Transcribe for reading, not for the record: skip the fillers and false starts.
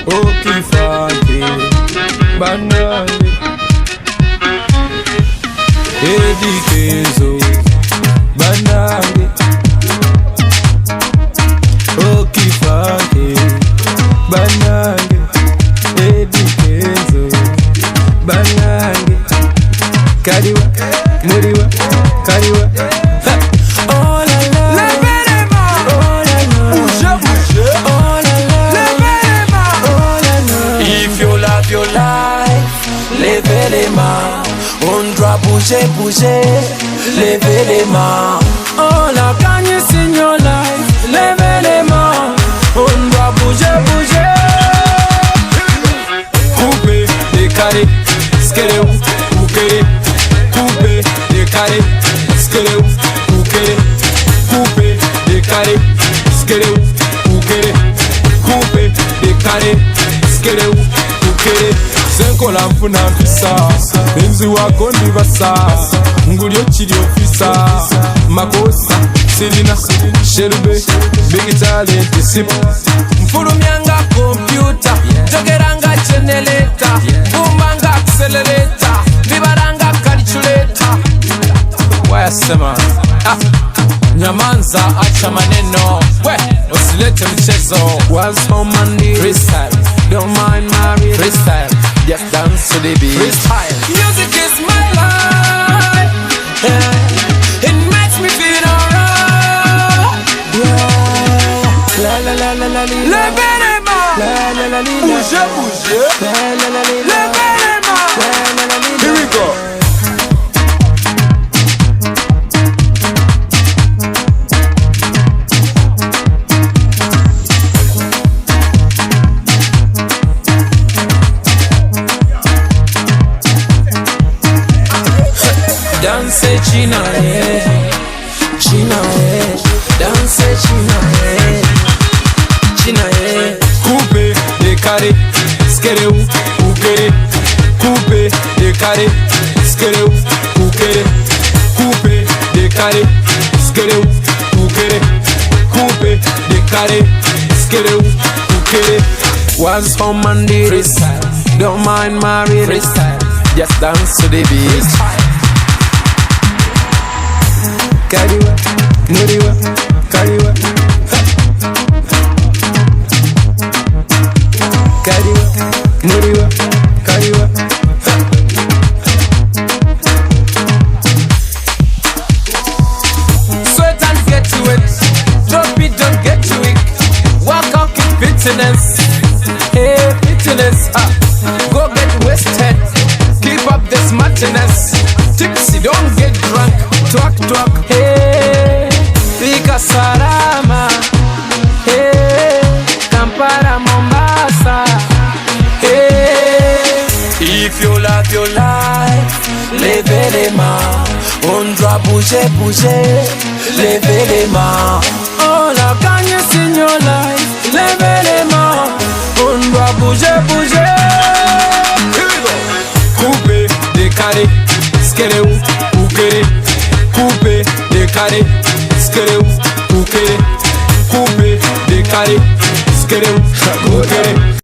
Okifante banane edikezo banane Okifante banane edikezo banane kariwa muriwa kariwa oh la la leverema oh la la bouge bouge oh la la leverema oh la la if you love your life levez les mains on doit bouger bouger levez les mains oh la gagne in your life levez les mains on doit bouger bouger couper décaler skele ou kere couper décaler skele ou kere couper décaler skele ou kere couper décaler skele ou kere senko la mfuna mpisa enzi wako ndibasa ngulyo chiri ofisa makosa sirina sherube big talent sip mfulumyanga computer jogeranga generator bumbanga accelerator bibaranga calculator wayasema nyamanza acha maneno we usilete mchezo was home and freestyle don't mind my freestyle just dance to the beat freestyle music is my life yeah. It makes me feel alright yeah. La la la la la la levez les mains la la la la bouge bouge la la la la levez les mains la la la la here we go. Danse China, China, danse China, China, coupe décalé, skele ou kere, coupe décalé, skele ou kere, coupe décalé, skele ou kere, coupe décalé, skele ou kere. Was home and freestyle, don't mind my freestyle, just dance to the beat. Freestyle. Kariwa, muriwa, kariwa Kariwa, muriwa, kariwa sweat and get to it, drop it, don't get too weak. Work out, keep fitness, hey, fitness, go get wasted, keep up the smartness. Tipsy, don't get drunk, twak twak, hey, fika salama, hey, Kampala, Mombasa, hey. If you love your life, levez les mains, on doit bouger, bouger, levez les mains. Oh la gagne in your life, levez les mains, on doit bouger, bouger. Here we go. Couper, décaler, skele ou kere, coupe décalé, skele ou kere, coupe décalé, skele ou kere.